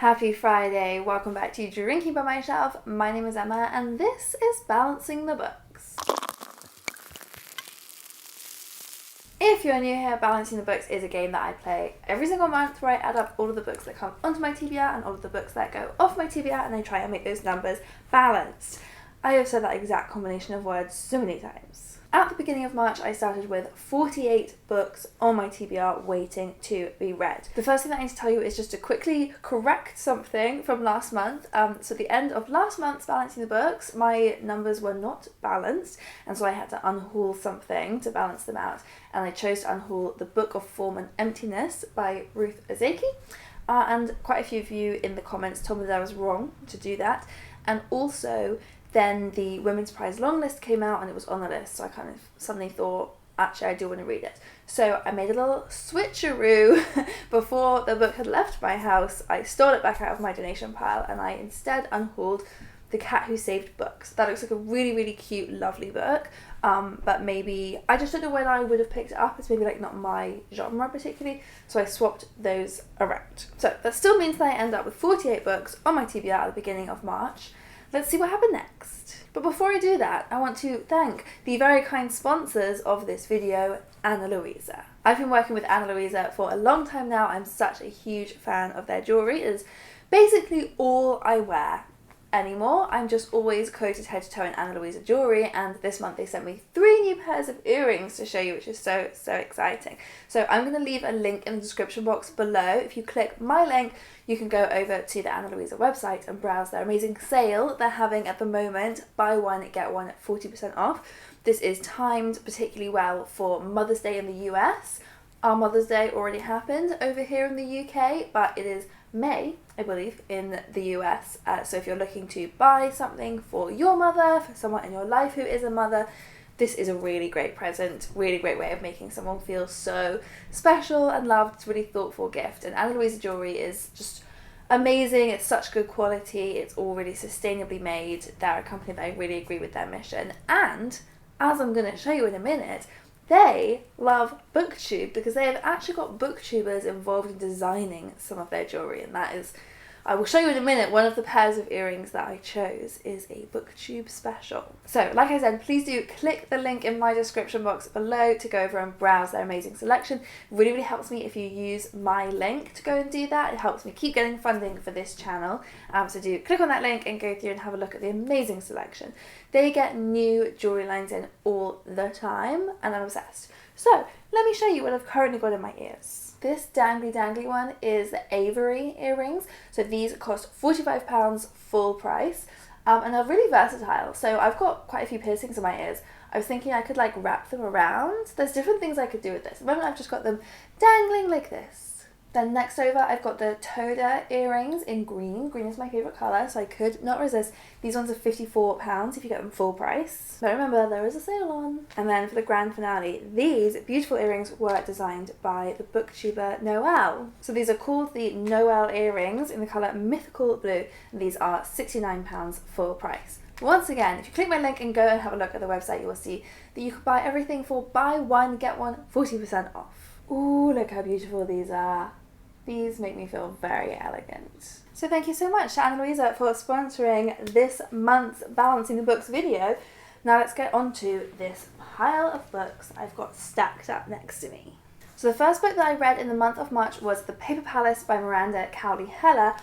Happy Friday, welcome back to Drinking by Myself. My name is Emma and this is Balancing the Books. If you're new here, Balancing the Books is a game that I play every single month where I add up all of the books that come onto my TBR and all of the books that go off my TBR, and I try and make those numbers balanced. I have said that exact combination of words so many times. At the beginning of March, I started with 48 books on my TBR waiting to be read. The first thing that I need to tell you is just to quickly correct something from last month. So at the end of last month's Balancing the Books, my numbers were not balanced, and so I had to unhaul something to balance them out. And I chose to unhaul The Book of Form and Emptiness by Ruth Ozeki. And quite a few of you in the comments told me that I was wrong to do that. And also, then the Women's Prize long list came out and it was on the list, so I kind of suddenly thought, actually I do want to read it. So I made a little switcheroo. Before the book had left my house, I stole it back out of my donation pile and I instead unhauled The Cat Who Saved Books. That looks like a really, really cute, lovely book, but maybe, I just don't know when I would have picked it up. It's maybe like not my genre particularly, so I swapped those around. So that still means that I end up with 48 books on my TBR at the beginning of March. Let's see what happened next. But before I do that, I want to thank the very kind sponsors of this video, Ana Luisa. I've been working with Ana Luisa for a long time now. I'm such a huge fan of their jewellery. It is basically all I wear anymore. I'm just always coated head to toe in Ana Luisa jewellery, and this month they sent me 3 new pairs of earrings to show you, which is so exciting. So I'm going to leave a link in the description box below. If you click my link, you can go over to the Ana Luisa website and browse their amazing sale they're having at the moment. Buy one, get one at 40% off. This is timed particularly well for Mother's Day in the US. Our Mother's Day already happened over here in the UK, but it is May, I believe, in the US. So if you're looking to buy something for your mother, for someone in your life who is a mother, this is a really great present, really great way of making someone feel so special and loved. It's a really thoughtful gift. And Ana Luisa jewellery is just amazing. It's such good quality. It's all really sustainably made. They're a company that I really agree with their mission. And as I'm going to show you in a minute, they love booktube because they have actually got booktubers involved in designing some of their jewellery, and that is, I will show you in a minute, one of the pairs of earrings that I chose is a booktube special. So like I said, please do click the link in my description box below to go over and browse their amazing selection. It really helps me if you use my link to go and do that. It helps me keep getting funding for this channel. So do click on that link and go through and have a look at the amazing selection. They get new jewellery lines in all the time and I'm obsessed. So let me show you what I've currently got in my ears. This dangly one is the Avery earrings. So these cost £45 full price, and they're really versatile. So I've got quite a few piercings in my ears. I was thinking I could like wrap them around. There's different things I could do with this. At the moment I've just got them dangling like this. Then next over I've got the Toda earrings in green. Green is my favourite colour, so I could not resist. These ones are £54 if you get them full price. But remember, there is a sale on. And then for the grand finale, these beautiful earrings were designed by the booktuber Noelle. So these are called the Noelle earrings in the colour Mythical Blue, and these are £69 full price. Once again, if you click my link and go and have a look at the website, you will see that you can buy everything for buy one, get one 40% off. Ooh, look how beautiful these are. These make me feel very elegant. So thank you so much to Ana Luisa for sponsoring this month's Balancing the Books video. Now let's get on to this pile of books I've got stacked up next to me. So the first book that I read in the month of March was The Paper Palace by Miranda Cowley. I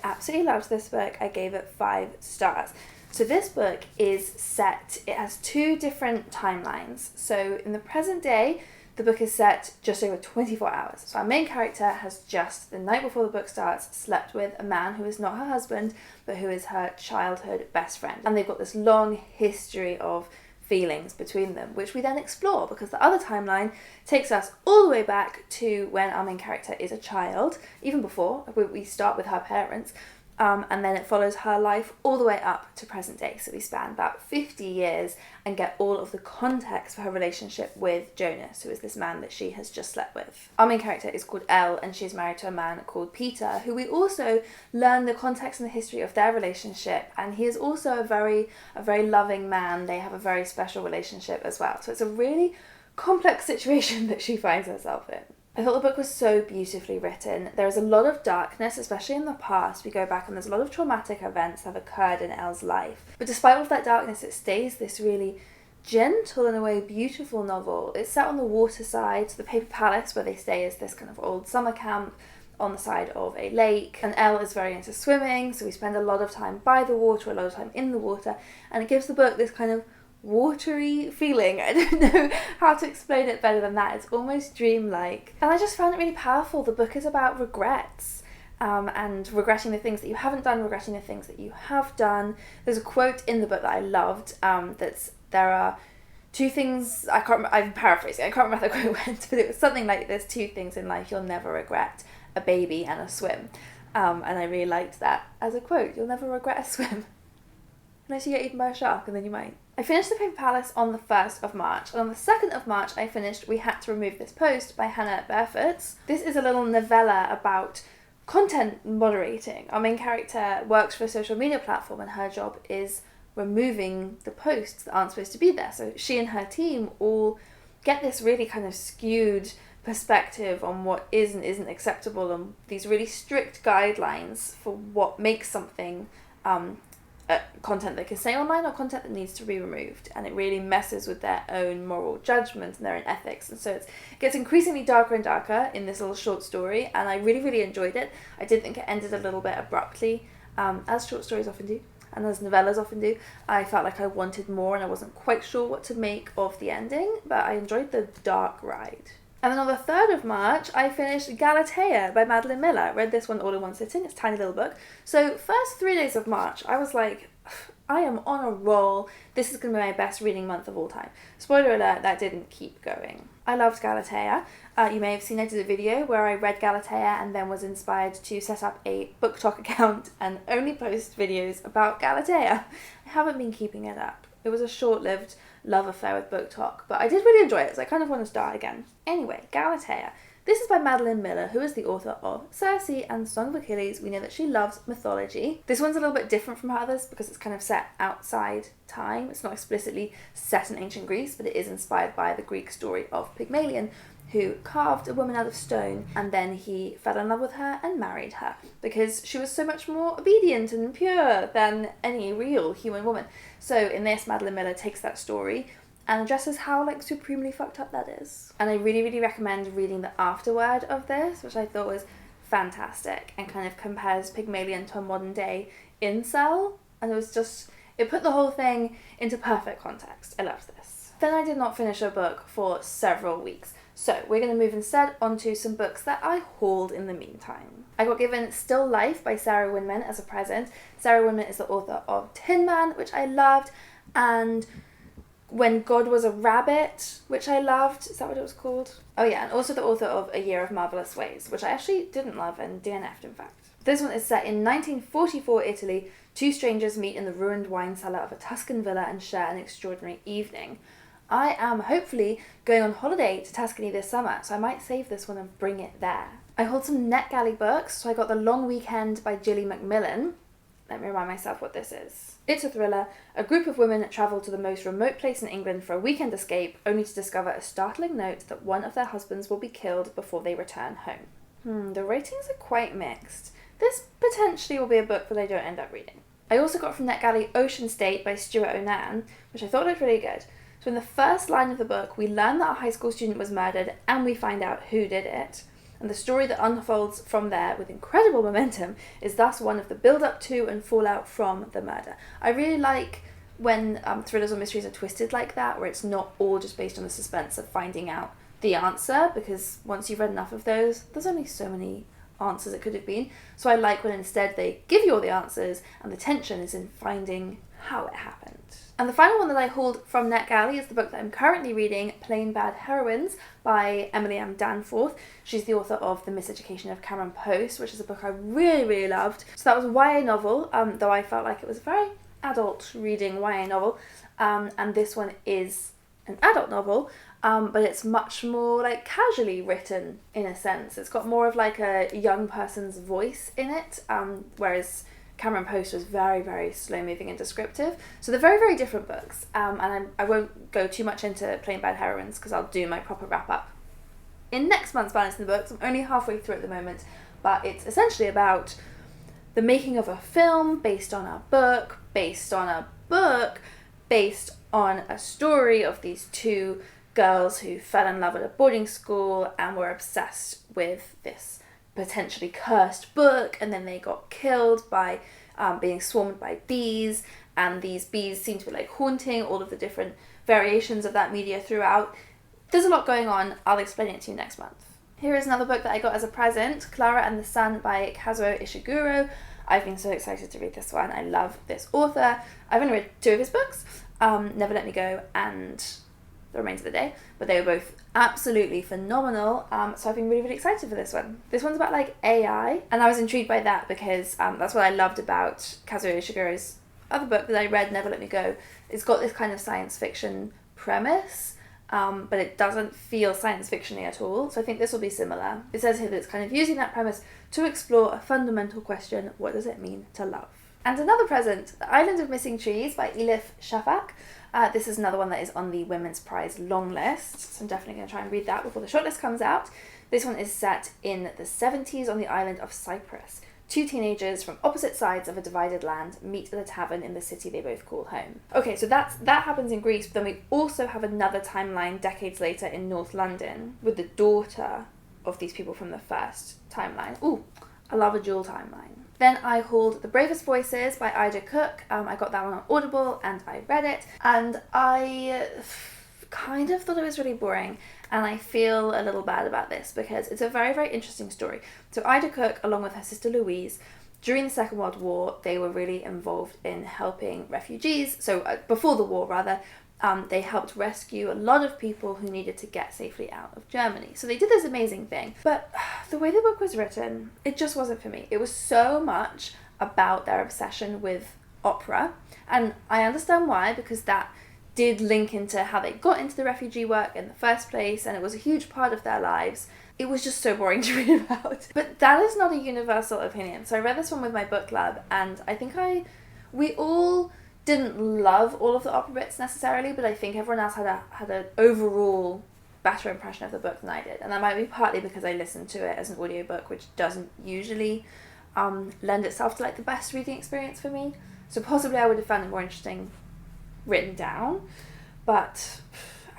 absolutely loved this book. I gave it 5 stars. So this book is set, it has 2 different timelines. So in the present day, the book is set just over 24 hours. So our main character has just, the night before the book starts, slept with a man who is not her husband, but who is her childhood best friend. And they've got this long history of feelings between them, which we then explore because the other timeline takes us all the way back to when our main character is a child, even before, we start with her parents. And then it follows her life all the way up to present day. So we span about 50 years and get all of the context for her relationship with Jonas, who is this man that she has just slept with. Our main character is called Elle, and she's married to a man called Peter, who we also learn the context and the history of their relationship. And he is also a very loving man. They have a very special relationship as well. So it's a really complex situation that she finds herself in. I thought the book was so beautifully written. There is a lot of darkness, especially in the past. We go back and there's a lot of traumatic events that have occurred in Elle's life. But despite all of that darkness, it stays this really gentle, in a way, beautiful novel. It's set on the waterside. So the Paper Palace, where they stay, is this kind of old summer camp on the side of a lake, and Elle is very into swimming, so we spend a lot of time by the water, a lot of time in the water, and it gives the book this kind of watery feeling. I don't know how to explain it better than that. It's almost dreamlike, and I just found it really powerful. The book is about regrets, and regretting the things that you haven't done, regretting the things that you have done. There's a quote in the book that I loved, there are two things, I'm paraphrasing, I can't remember how the quote went, but it was something like, there's two things in life you'll never regret: a baby and a swim. And I really liked that as a quote. You'll never regret a swim. Unless you get eaten by a shark, and then you might. I finished The Paper Palace on the 1st of March, and on the 2nd of March I finished We Had to Remove This Post by Hanna Bervoets. This is a little novella about content moderating. Our main character works for a social media platform, and her job is removing the posts that aren't supposed to be there. So she and her team all get this really kind of skewed perspective on what is and isn't acceptable, and these really strict guidelines for what makes something content that can stay online or content that needs to be removed, and it really messes with their own moral judgment and their own ethics. And so it gets increasingly darker and darker in this little short story, and I really, really enjoyed it. I did think it ended a little bit abruptly, as short stories often do, and as novellas often do. I felt like I wanted more, and I wasn't quite sure what to make of the ending, but I enjoyed the dark ride. And then on the 3rd of March, I finished Galatea by Madeline Miller. I read this one all in one sitting. It's a tiny little book. So first 3 days of March, I was like, I am on a roll. This is going to be my best reading month of all time. Spoiler alert, that didn't keep going. I loved Galatea. You may have seen I did a video where I read Galatea and then was inspired to set up a BookTok account and only post videos about Galatea. I haven't been keeping it up. It was a short-lived love affair with BookTok, but I did really enjoy it, so I kind of want to start again. Anyway, Galatea. This is by Madeline Miller, who is the author of Circe and Song of Achilles. We know that she loves mythology. This one's a little bit different from her others because it's kind of set outside time. It's not explicitly set in ancient Greece, but it is inspired by the Greek story of Pygmalion, who carved a woman out of stone, and then he fell in love with her and married her because she was so much more obedient and pure than any real human woman. So in this, Madeline Miller takes that story and addresses how supremely fucked up that is. And I really, really recommend reading the afterword of this, which I thought was fantastic, and kind of compares Pygmalion to a modern day incel, and it put the whole thing into perfect context. I loved this. Then I did not finish a book for several weeks. So we're going to move instead onto some books that I hauled in the meantime. I got given Still Life by Sarah Winman as a present. Sarah Winman is the author of Tin Man, which I loved, and When God Was a Rabbit, which I loved. Is that what it was called? Oh yeah, and also the author of A Year of Marvellous Ways, which I actually didn't love and DNF'd, in fact. This one is set in 1944 Italy. Two strangers meet in the ruined wine cellar of a Tuscan villa and share an extraordinary evening. I am hopefully going on holiday to Tuscany this summer, so I might save this one and bring it there. I hauled some NetGalley books, so I got The Long Weekend by Gilly Macmillan. Let me remind myself what this is. It's a thriller. A group of women travel to the most remote place in England for a weekend escape, only to discover a startling note that one of their husbands will be killed before they return home. The ratings are quite mixed. This potentially will be a book that I don't end up reading. I also got from NetGalley Ocean State by Stewart O'Nan, which I thought looked really good. So in the first line of the book, we learn that a high school student was murdered, and we find out who did it. And the story that unfolds from there with incredible momentum is thus one of the build-up to and fallout from the murder. I really like when thrillers or mysteries are twisted like that, where it's not all just based on the suspense of finding out the answer, because once you've read enough of those, there's only so many answers it could have been. So I like when instead they give you all the answers and the tension is in finding how it happened. And the final one that I hauled from NetGalley is the book that I'm currently reading, Plain Bad Heroines by Emily M. Danforth. She's the author of The Miseducation of Cameron Post, which is a book I really, really loved. So that was a YA novel, though I felt like it was a very adult reading YA novel. And this one is an adult novel, but it's much more casually written in a sense. It's got more of a young person's voice in it, whereas Cameron Post was very, very slow-moving and descriptive. So they're very, very different books, and I won't go too much into Plain Bad Heroines because I'll do my proper wrap-up In next month's Balancing the Books, I'm only halfway through at the moment, but it's essentially about the making of a film based on a book, based on a book, based on a story of these two girls who fell in love at a boarding school and were obsessed with this potentially cursed book, and then they got killed by being swarmed by bees, and these bees seem to be like haunting all of the different variations of that media throughout. There's a lot going on. I'll explain it to you next month. Here is another book that I got as a present, Klara and the Sun by Kazuo Ishiguro. I've been so excited to read this one. I love this author. I've only read 2 of his books, Never Let Me Go and The Remains of the Day, but they were both absolutely phenomenal, so I've been really, really excited for this one. This one's about like AI, and I was intrigued by that because that's what I loved about Kazuo Ishiguro's other book that I read, Never Let Me Go. It's got this kind of science fiction premise, but it doesn't feel science fiction-y at all, so I think this will be similar. It says here that it's kind of using that premise to explore a fundamental question: what does it mean to love? And another present, The Island of Missing Trees by Elif Shafak. This is another one that is on the Women's Prize long list, so I'm definitely going to try and read that before the shortlist comes out. This one is set in the 70s on the island of Cyprus. 2 teenagers from opposite sides of a divided land meet at a tavern in the city they both call home. Okay, so that happens in Greece, but then we also have another timeline decades later in North London with the daughter of these people from the first timeline. Ooh, I love a dual timeline. Then I hauled The Bravest Voices by Ida Cook. I got that one on Audible and I read it, and I kind of thought it was really boring, and I feel a little bad about this because it's a very, very interesting story. So Ida Cook, along with her sister Louise, during the Second World War, they were really involved in helping refugees. So before the war, rather, they helped rescue a lot of people who needed to get safely out of Germany. So they did this amazing thing. But the way the book was written, it just wasn't for me. It was so much about their obsession with opera. And I understand why, because that did link into how they got into the refugee work in the first place, and it was a huge part of their lives. It was just so boring to read about. But that is not a universal opinion. So I read this one with my book club, and I think we all didn't love all of the opera bits necessarily, but I think everyone else had an overall better impression of the book than I did. And that might be partly because I listened to it as an audiobook, which doesn't usually lend itself to like the best reading experience for me. So possibly I would have found it more interesting written down, but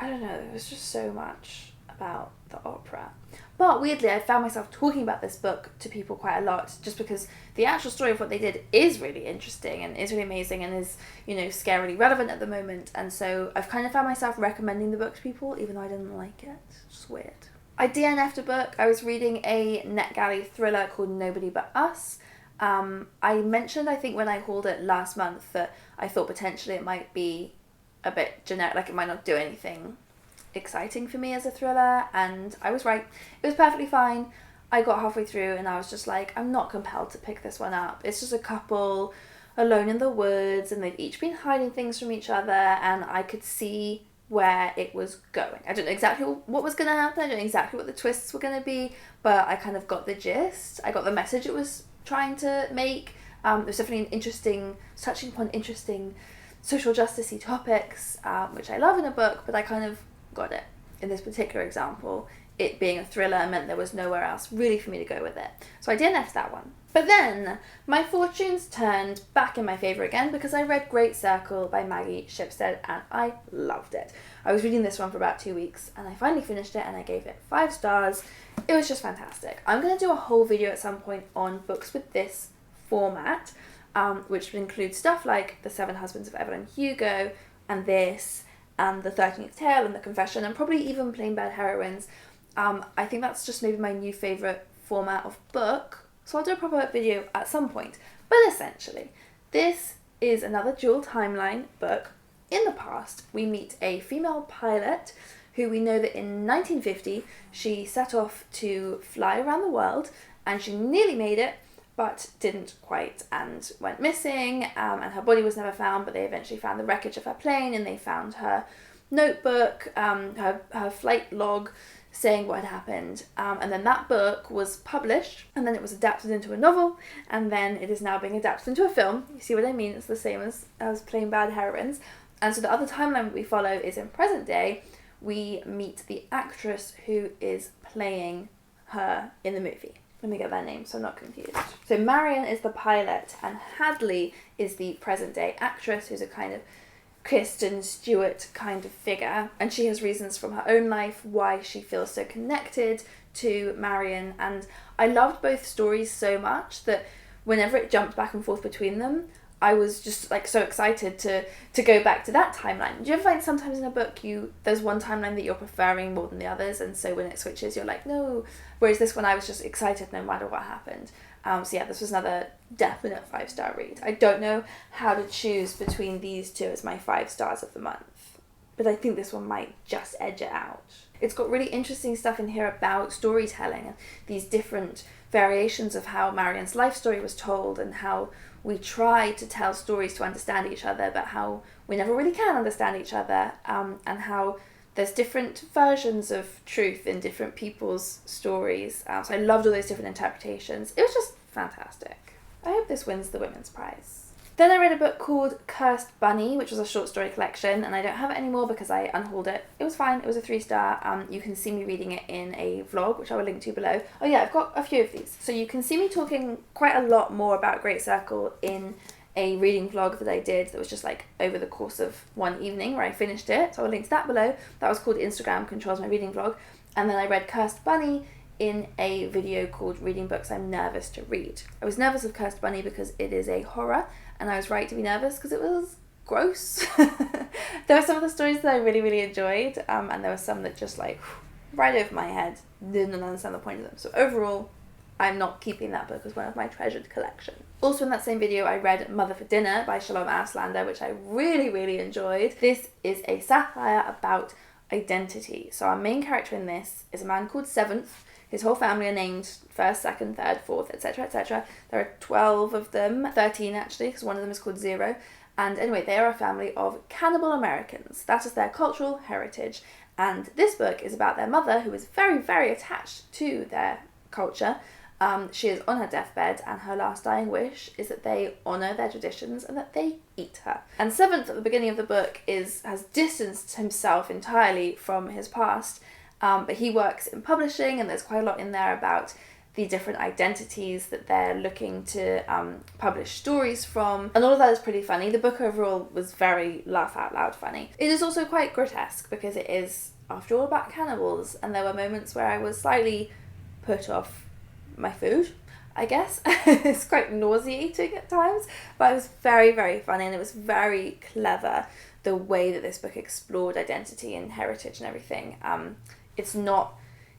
I don't know, there was just so much about the opera. But weirdly, I found myself talking about this book to people quite a lot, just because the actual story of what they did is really interesting and is really amazing and is, you know, scarily relevant at the moment. And so I've kind of found myself recommending the book to people, even though I didn't like it. It's just weird. I DNF'd a book. I was reading a NetGalley thriller called Nobody But Us. I mentioned, I think when I hauled it last month, that I thought potentially it might be a bit generic, like it might not do anything exciting for me as a thriller, and I was right. It was perfectly fine. I got halfway through and I was just like, I'm not compelled to pick this one up. It's just a couple alone in the woods, and they've each been hiding things from each other, and I could see where it was going. I don't know exactly what was going to happen. I don't know exactly what the twists were going to be, but I kind of got the gist. I got the message it was trying to make. It was definitely an interesting, touching upon interesting social justice-y topics, which I love in a book, but I kind of got it. In this particular example, it being a thriller meant there was nowhere else really for me to go with it. So I DNF'd that one. But then my fortunes turned back in my favour again because I read Great Circle by Maggie Shipstead and I loved it. I was reading this one for about 2 weeks and I finally finished it and I gave it 5 stars. It was just fantastic. I'm going to do a whole video at some point on books with this format, which would include stuff like The Seven Husbands of Evelyn Hugo and this, and The 13th Tale and The Confession, and probably even Plain Bad Heroines. I think that's just maybe my new favourite format of book, so I'll do a proper video at some point. But essentially, this is another dual timeline book. In the past, we meet a female pilot who we know that in 1950, she set off to fly around the world, and she nearly made it, but didn't quite and went missing, and her body was never found, but they eventually found the wreckage of her plane, and they found her notebook, her flight log saying what had happened, and then that book was published, and then it was adapted into a novel, and then it is now being adapted into a film. You see what I mean? It's the same as Plain Bad Heroines. And so the other timeline we follow is in present day, we meet the actress who is playing her in the movie. Let me get their name so I'm not confused. So Marion is the pilot and Hadley is the present day actress who's a kind of Kristen Stewart kind of figure, and she has reasons from her own life why she feels so connected to Marion. And I loved both stories so much that whenever it jumped back and forth between them, I was just like so excited to go back to that timeline. Do you ever find sometimes in a book there's one timeline that you're preferring more than the others, and so when it switches you're like, no, whereas this one I was just excited no matter what happened. So yeah, this was another definite 5-star read. I don't know how to choose between these two as my 5 stars of the month, but I think this one might just edge it out. It's got really interesting stuff in here about storytelling and these different variations of how Marion's life story was told, and how we try to tell stories to understand each other, but how we never really can understand each other, and how there's different versions of truth in different people's stories. So I loved all those different interpretations. It was just fantastic. I hope this wins the Women's Prize. Then I read a book called Cursed Bunny, which was a short story collection, and I don't have it anymore because I unhauled it. It was fine, it was a 3-star. You can see me reading it in a vlog, which I will link to below. Oh yeah, I've got a few of these. So you can see me talking quite a lot more about Great Circle in a reading vlog that I did that was just like over the course of one evening where I finished it. So I'll link to that below. That was called Instagram Controls My Reading Vlog. And then I read Cursed Bunny in a video called Reading Books I'm Nervous to Read. I was nervous of Cursed Bunny because it is a horror, and I was right to be nervous because it was gross. There were some of the stories that I really, really enjoyed, and there were some that just like right over my head, didn't understand the point of them. So overall, I'm not keeping that book as one of my treasured collection. Also in that same video, I read Mother for Dinner by Shalom Auslander, which I really, really enjoyed. This is a satire about identity. So our main character in this is a man called Seventh. His whole family are named 1st, 2nd, 3rd, 4th, etc, etc. There are 12 of them, 13 actually, because one of them is called Zero. And anyway, they are a family of cannibal Americans. That is their cultural heritage. And this book is about their mother, who is very, very attached to their culture. She is on her deathbed, and her last dying wish is that they honour their traditions and that they eat her. And Seventh, at the beginning of the book, has distanced himself entirely from his past, but he works in publishing, and there's quite a lot in there about the different identities that they're looking to publish stories from, and all of that is pretty funny. The book overall was very laugh out loud funny. It is also quite grotesque because it is, after all, about cannibals, and there were moments where I was slightly put off my food, I guess. It's quite nauseating at times, but it was very, very funny, and it was very clever the way that this book explored identity and heritage and everything. It's not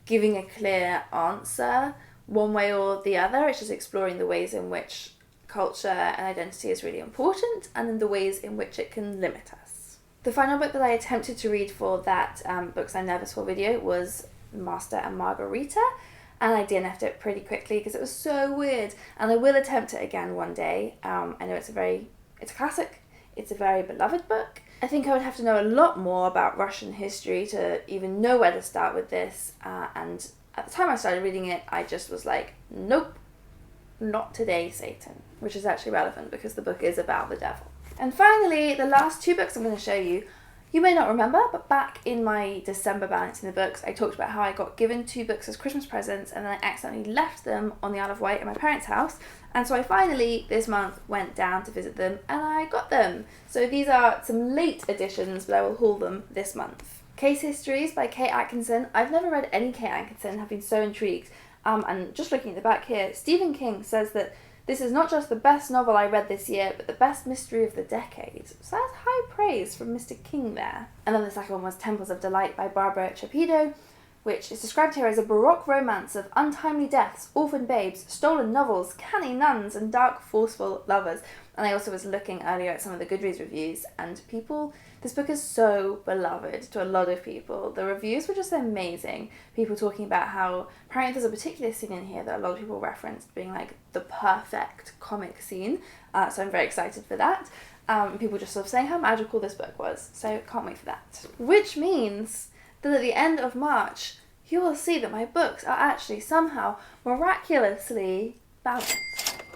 giving a clear answer one way or the other, it's just exploring the ways in which culture and identity is really important, and then the ways in which it can limit us. The final book that I attempted to read for that Books I'm Nervous For video was Master and Margarita, and I DNF'd it pretty quickly because it was so weird, and I will attempt it again one day. I know it's a classic, it's a very beloved book. I think I would have to know a lot more about Russian history to even know where to start with this, and at the time I started reading it, I just was like, nope, not today, Satan, which is actually relevant because the book is about the devil. And finally, the last 2 books I'm going to show you, you may not remember, but back in my December Balancing the Books, I talked about how I got given 2 books as Christmas presents, and then I accidentally left them on the Isle of Wight at my parents' house, and so I finally, this month, went down to visit them, and I got them. So these are some late editions, but I will haul them this month. Case Histories by Kate Atkinson. I've never read any Kate Atkinson and have been so intrigued. And just looking at the back here, Stephen King says that this is not just the best novel I read this year, but the best mystery of the decade. So that's high praise from Mr. King there. And then the second one was Temples of Delight by Barbara Trapido, which is described here as a baroque romance of untimely deaths, orphan babes, stolen novels, canny nuns, and dark, forceful lovers. And I also was looking earlier at some of the Goodreads reviews, and this book is so beloved to a lot of people. The reviews were just amazing. People talking about how, apparently there's a particular scene in here that a lot of people referenced being like the perfect comic scene. So I'm very excited for that. People just sort of saying how magical this book was. So can't wait for that. Which means that at the end of March, you will see that my books are actually somehow miraculously balanced.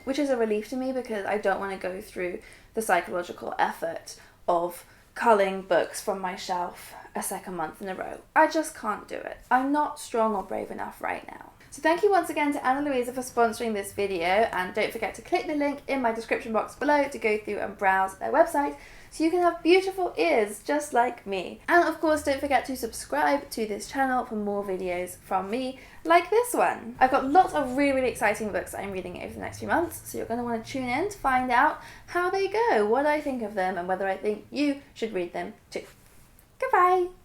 Which is a relief to me because I don't want to go through the psychological effort of culling books from my shelf a second month in a row. I just can't do it. I'm not strong or brave enough right now. So thank you once again to Anna Louisa for sponsoring this video, and don't forget to click the link in my description box below to go through and browse their website so you can have beautiful ears just like me. And of course, don't forget to subscribe to this channel for more videos from me like this one. I've got lots of really exciting books that I'm reading over the next few months, so you're going to want to tune in to find out how they go, what I think of them, and whether I think you should read them too. Goodbye!